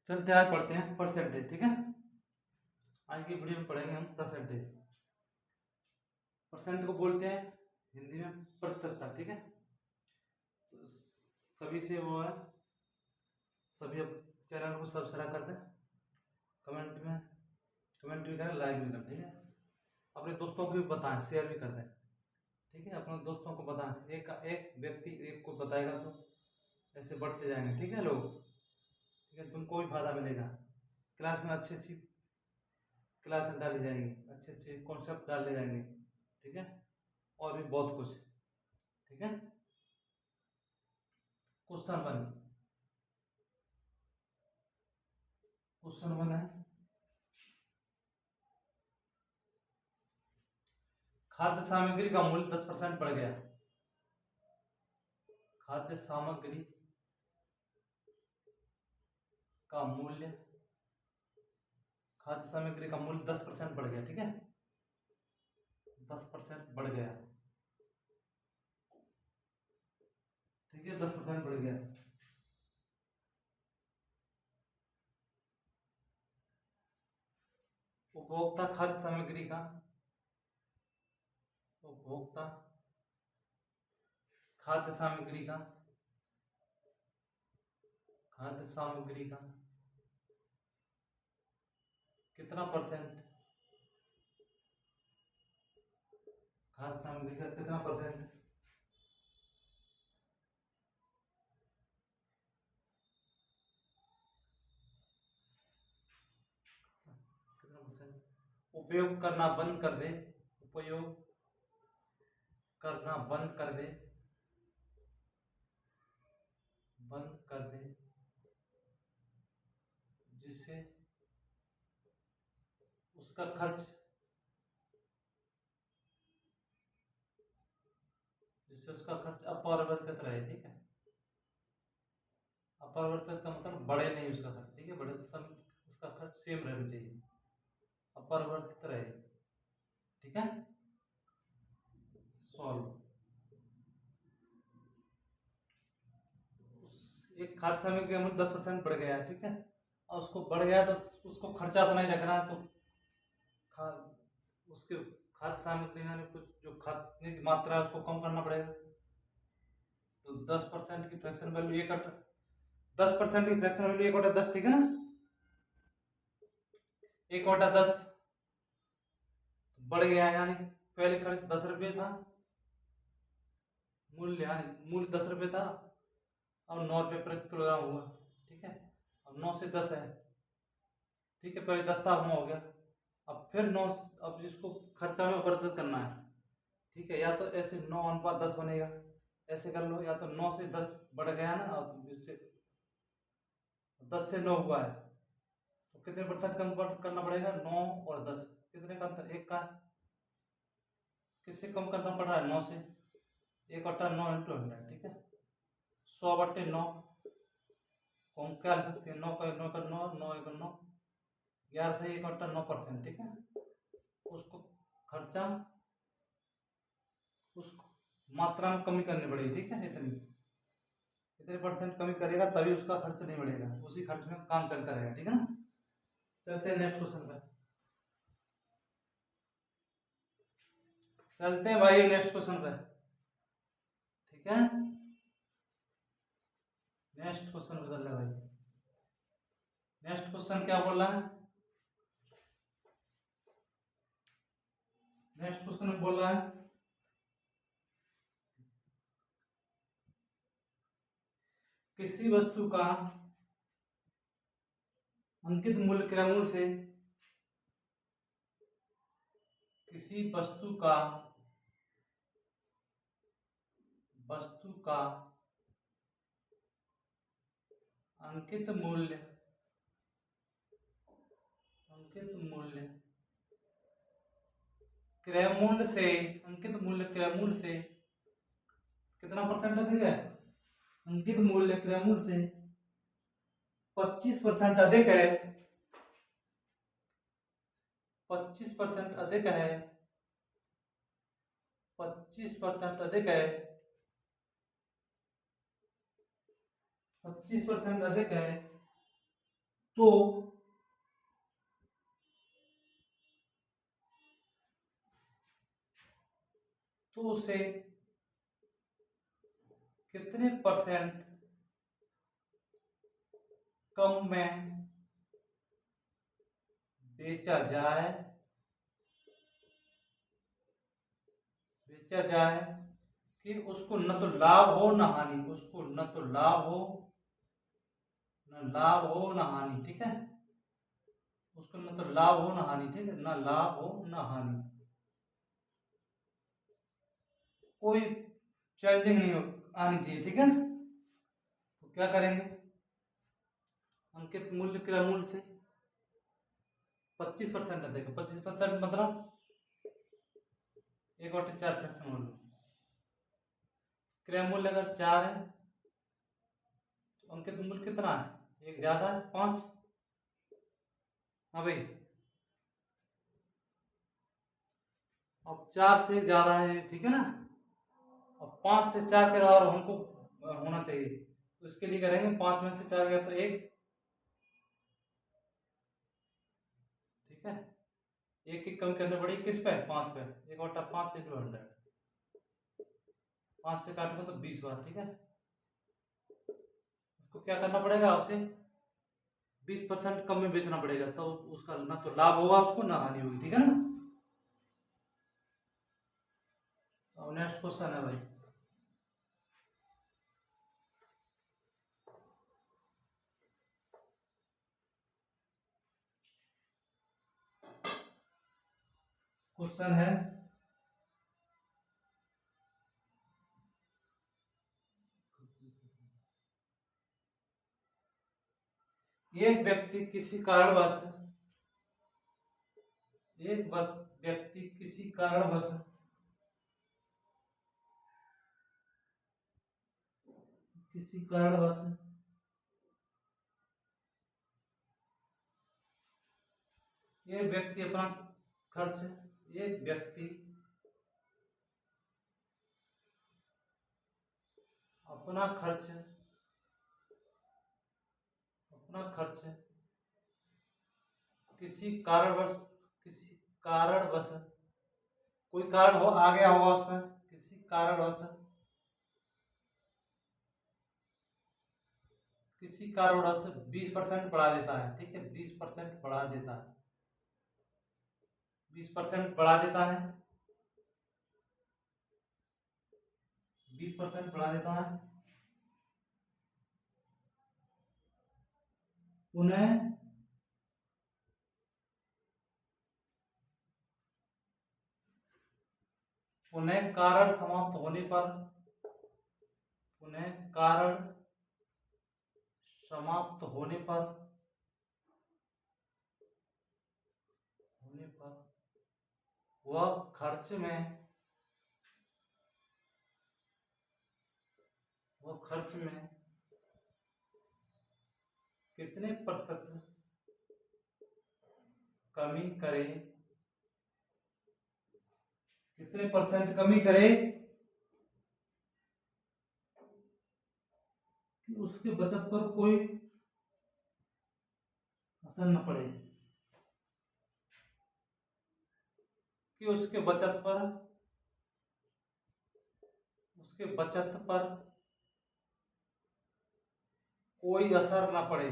चलते आज पढ़ते हैं परसेंटेज। ठीक है, आज की वीडियो में पढ़ेंगे हम परसेंटेज। परसेंट को बोलते हैं हिंदी में प्रतिशतता। ठीक है, तो सभी से वो है, सभी अब चैनल को सब्सक्राइब कर दें, कमेंट भी करें, लाइक भी करें। ठीक है, अपने दोस्तों को भी बताएं, शेयर भी कर दें। ठीक है, अपने दोस्तों को बताएं, एक एक व्यक्ति एक को बताएगा तो ऐसे बढ़ते जाएंगे। ठीक है लोग, ठीक है, तुमको भी फायदा मिलेगा। क्लास में अच्छी सी क्लासेस डाली जाएंगी, अच्छे अच्छे कॉन्सेप्ट डाले जाएंगे। ठीक है, और भी बहुत कुछ। ठीक है, क्वेश्चन वन। क्वेश्चन वन है, खाद्य सामग्री का मूल्य 10% बढ़ गया। खाद्य सामग्री का मूल्य, खाद्य सामग्री का मूल्य 10% बढ़ गया। ठीक है, 10% बढ़ गया। ठीक है, 10% बढ़ गया। उपभोक्ता खाद्य सामग्री का, उपभोक्ता खाद्य सामग्री का, खाद्य सामग्री का कितना परसेंट, खाद्य सामग्री का कितना परसेंट, कितना परसेंट उपयोग करना बंद कर दे, उपयोग करना बंद कर दे, बंद कर दे, जिससे उसका खर्च, जिससे उसका खर्च अपरिवर्तित रहे। ठीक है, अपरिवर्तित का मतलब बढ़े नहीं उसका खर्च। ठीक है, बढ़े सब उसका खर्च सेम रहना चाहिए, अपरिवर्तित रहे। ठीक है, सॉल्व। एक खाद्य सामग्री का मूल्य 10% बढ़ गया। ठीक है, और उसको बढ़ गया तो उसको खर्चा तो नहीं रखना, तो खा उसके खाद्य सामग्री यानी कुछ जो खाने की मात्रा है उसको कम करना पड़ेगा। तो 10% की फ्रैक्शन वैल्यू एक 10% की फ्रैक्शन वैल्यू 1/10। ठीक है ना, 1/10 बढ़ गया, यानी पहले खर्च 10 रुपये था, मूल्य यानी मूल्य 10 रुपये था, और 9 रुपये प्रति किलोग्राम हुआ। ठीक है, अब 9 से 10 है। ठीक है, पहले 10 था, अब 9 हो गया। अब फिर 9, अब जिसको खर्चा में परिवर्तित करना है। ठीक है, या तो ऐसे 9:10 बनेगा, ऐसे कर लो, या तो 9 से 10 बढ़ गया ना, और इससे 10 से 9 हुआ है, तो कितने परसेंट कम करना पड़ेगा? 9 और 10 कितने का अंतर? एक का। किससे कम करना पड़ रहा है? 9 से। 1/9 × 100। ठीक है, 100/9 को हम क्या लिख सकते हैं? 9 का 9 का 9, 9 1 9, 11 से 1/9%। ठीक है, उसको खर्चा, उस मात्रा में कमी करनी पड़ेगी। ठीक है, इतने परसेंट कमी करेगा तभी उसका खर्च नहीं बढ़ेगा, उसी खर्च में काम चलता रहेगा। ठीक है ना, चलते हैं नेक्स्ट क्वेश्चन पर। चलते हैं भाई नेक्स्ट क्वेश्चन पर। ठीक है, नेक्स्ट क्वेश्चन पर चल रहा है भाई। नेक्स्ट क्वेश्चन क्या बोल रहा है? नेक्स्ट क्वेश्चन में बोल रहा है, किसी वस्तु का अंकित मूल्य क्रय मूल्य से, किसी वस्तु का अंकित मूल्य, क्रय मूल्य से, अंकित मूल्य क्रय मूल्य से कितना परसेंट अधिक है? अंकित मूल्य क्रय मूल्य से 25% अधिक है, 25% अधिक है, 25% अधिक है, 25% अधिक है, तो उसे कितने परसेंट कम में बेचा जाए कि उसको न तो लाभ हो न हानि, उसको न तो लाभ हो न हानि, ठीक है, उसको न तो लाभ हो न हानि, ठीक है, न लाभ हो न हानि, कोई चेंजिंग नहीं आनी चाहिए, ठीक है। तो क्या करेंगे, अंकित मूल्य क्रय मूल्य से 25% देगा, 25% मतलब 1/4 फ्रैक्शन मूल्य, क्रय मूल्य अगर 4 है तो अंकित मूल्य कितना है, एक ज्यादा है 5। हाँ भाई, अब 4 से ज्यादा है, ठीक है ना, अब 5 से 4 के बराबर हमको होना चाहिए, तो इसके लिए करेंगे 5 में से 4 गया तो 1, ठीक है, एक की कमी करनी पड़ेगी किस पे, 5 पे, 1/5 इंटू 100, 5 से काटूंगा तो 20 बार, ठीक है। उसको क्या करना पड़ेगा, उसे 20% कम में बेचना पड़ेगा, तो उसका ना तो लाभ होगा उसको ना हानि होगी, ठीक है ना। अब नेक्स्ट क्वेश्चन है भाई, क्वेश्चन है एक व्यक्ति किसी कारणवश किसी कारणवश एक व्यक्ति अपना खर्च एक व्यक्ति अपना खर्च किसी कारणवश कोई कारण हो आ गया होगा उसमें, किसी कारणवश 20% बढ़ा देता है, ठीक है, 20% बढ़ा देता है, 20% बढ़ा देता है, 20% बढ़ा देता है, उन्हें कारण समाप्त होने पर वह खर्च में कितने प्रतिशत कमी करे कि उसके बचत पर कोई असर न पड़े, कि उसके बचत पर कोई असर न पड़े,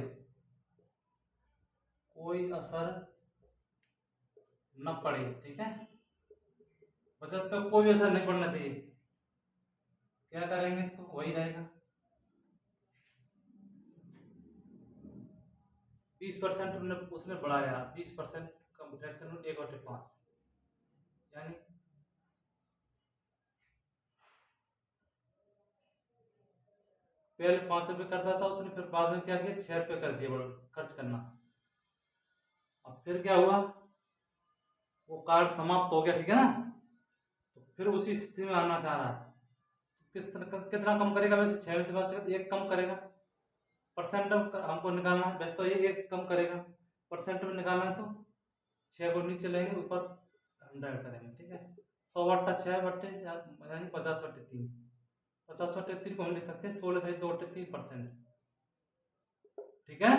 ठीक है, बचत पर कोई असर नहीं पड़ना चाहिए, क्या करेंगे इसको, वही रहेगा 20% उसने बढ़ाया, 20% का फ्रैक्शन 1/5, यानी पहले 5 रुपये करता था उसने, फिर बाद में क्या किया 6 रुपये कर दिया खर्च करना। अब फिर क्या हुआ, वो कार्ड समाप्त हो गया, ठीक है ना, तो फिर उसी स्थिति में आना चाह रहा है, किस तरह कितना कम करेगा, वैसे 6 में से बात एक कम करेगा, परसेंट हमको निकालना है, वैसे तो ये एक कम करेगा, परसेंट में निकालना है तो 6 को नीचे लेंगे, ऊपर 100 करेंगे, ठीक है, 100/6 यानी 50/3, 50/3 को हम लिख सकते हैं 16 से 2/3%, ठीक है।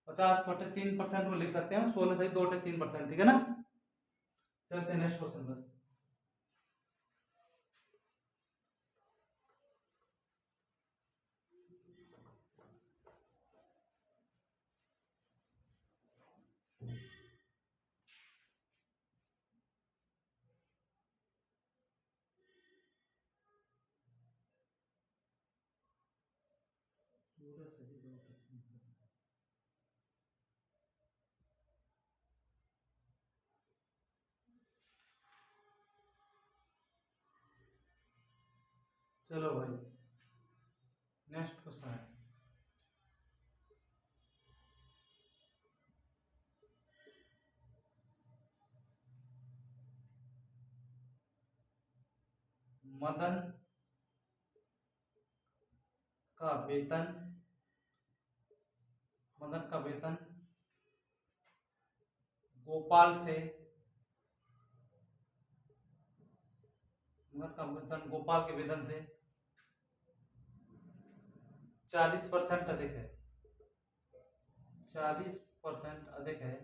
50/3% को लिख सकते हैं 16 सही 2/3%, ठीक है ना। चलते हैं नेक्स्ट क्वेश्चन पर। चलो भाई नेक्स्ट क्वेश्चन है। मदन का वेतन गोपाल से गोपाल के वेतन से 40% अधिक है, 40% अधिक है,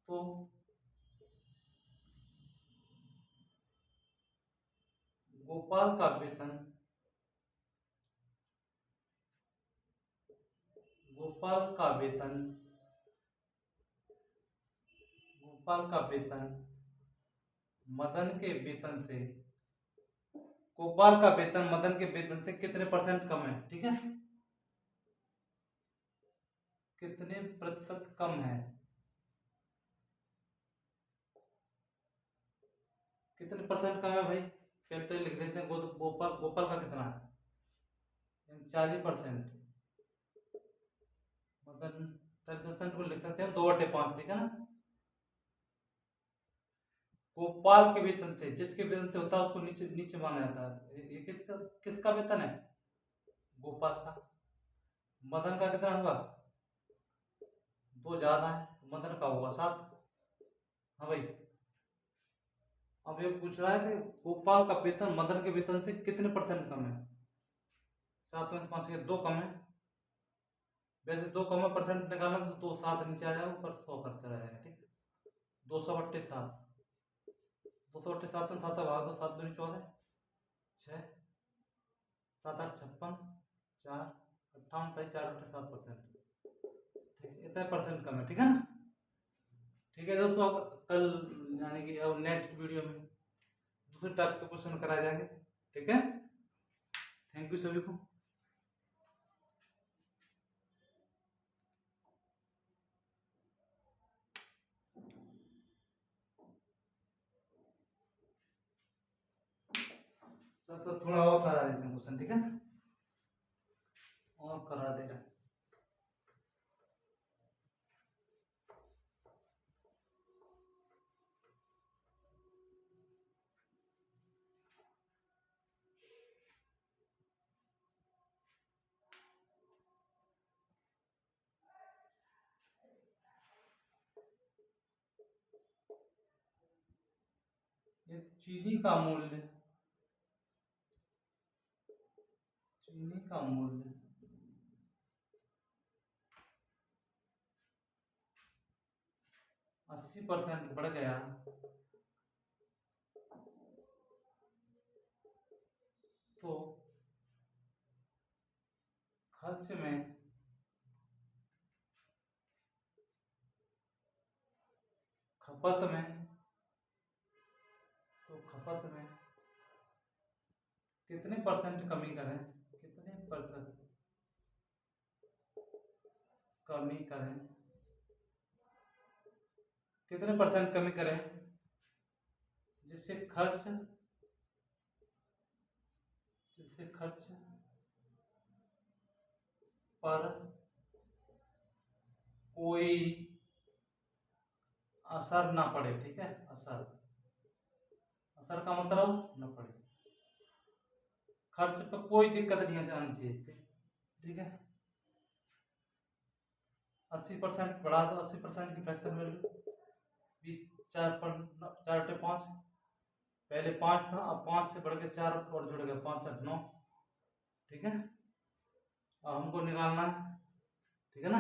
तो गोपाल का वेतन मदन के वेतन से गोपाल का वेतन मदन के वेतन से कितने परसेंट कम है, ठीक है। कितने प्रतिशत कम है, कितने परसेंट कम है भाई, पहले तो लिख देते हैं। गोपाल का कितना है 40%, मदन 40% को लिख सकते हैं 2/5, ठीक है ना। गोपाल के वेतन से, जिसके वेतन से होता है उसको नीचे नीचे माना जाता है। ये किसका वेतन है, गोपाल का। मदन का कितना होगा, 2 ज्यादा है, तो मदन का होगा 7। हाँ भाई, अब ये पूछ रहा है कि गोपाल का वेतन मदन के वेतन से कितने परसेंट कम है। 7 में से 5 के 2 कम है, वैसे 2 कम है, परसेंट निकालना तो 7 नीचे आ जाएगा, ऊपर 100 कर चला जाएगा, ठीक है। 200/7, 200/7 में 7 भाग दो, 7 दूनी 14, 6, 7 8 56, 4 58 सही 4/7%, ठीक है। इतना परसेंट कम है, ठीक है ना। ठीक है दोस्तों, अब कल यानी कि अब नेक्स्ट वीडियो में दूसरे टाइप के क्वेश्चन कराए जाएंगे, ठीक है। थैंक यू सभी को। तो थोड़ा और करा देते हैं क्वेश्चन, ठीक है, और करा दे रहे हैं। ये चीनी का मूल्य 80% बढ़ गया तो खर्च में खपत में कितने परसेंट कमी करें, कितने प्रतिशत कमी करें, कितने परसेंट कमी करें जिससे खर्च पर कोई असर ना पड़े, ठीक है। असर का मतलब ना पड़े, खर्च पर कोई दिक्कत नहीं आनी चाहिए, ठीक है। 80% बढ़ा दो, 80% की फ्रैक्शन वैल्यू 20, 4/5, पहले 5 था, अब 5 से बढ़ के 4 और जुड़ गया, 5 8 9, ठीक है। अब हमको निकालना है, ठीक है ना।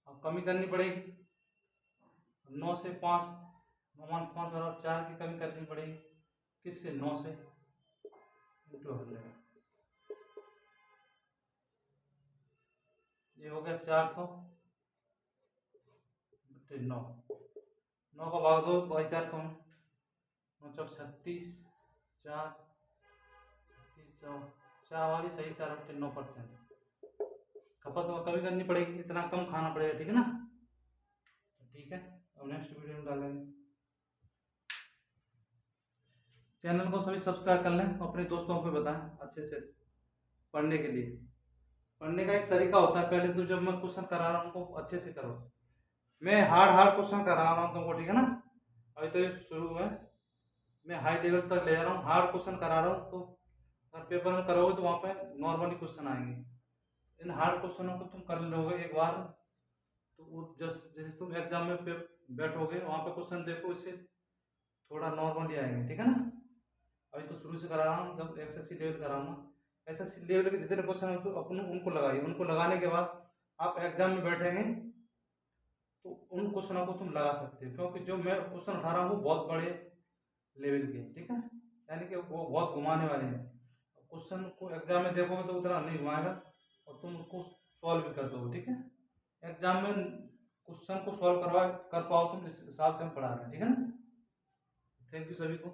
अब कमी करनी पड़ेगी, 9 से 5 -5 और 4 की कमी करनी पड़ेगी। किससे? 9 से इंटू 100, ये हो गया 400 बटे 9। 9 का भाग दो भाई 400 में, 9 चौक 36, 4 चार वाली सही 4/9%। खपत कमी करनी पड़ेगी, इतना कम खाना पड़ेगा, ठीक है ना। ठीक है, अब नेक्स्ट वीडियो में डालेंगे। चैनल को सभी सब्सक्राइब कर लें, अपने दोस्तों को बताएं अच्छे से पढ़ने के लिए। पढ़ने का एक तरीका होता है, पहले तो जब मैं क्वेश्चन करा रहा हूँ उनको अच्छे से करो। मैं हार्ड क्वेश्चन करा रहा हूँ तुमको, ठीक है ना। अभी तो ये शुरू है, मैं हाई लेवल तक ले जा रहा हूँ, हार्ड क्वेश्चन करा रहा हूँ। तो अगर पेपर में करोगे तो वहाँ पे नॉर्मली क्वेश्चन आएंगे। इन हार्ड क्वेश्चनों को तुम कर लोगे एक बार, तो वो जैसे तुम एग्जाम में बैठोगे वहाँ पे क्वेश्चन देखो, इससे थोड़ा नॉर्मली आएंगे, ठीक है ना। अभी तो शुरू से करा रहा हूँ, जब एसएससी लेवल कराऊंगा, एसएससी लेवल के जितने क्वेश्चन हैं अपन उनको लगाइए। उनको लगाने के बाद आप एग्जाम में बैठेंगे तो उन क्वेश्चनों को तुम लगा सकते हो, क्योंकि जो मैं क्वेश्चन उठा रहा हूँ वो बहुत बड़े लेवल के, ठीक है, यानी कि वो बहुत घुमाने वाले हैं। क्वेश्चन को एग्जाम में देखोगे तो उतना नहीं घुमाएगा और तुम उसको सॉल्व भी कर दोगे, ठीक है। एग्जाम में क्वेश्चन को सॉल्व कर पाओ तुम, इस हिसाब से हम पढ़ा रहे हैं, ठीक है ना। थैंक यू सभी को।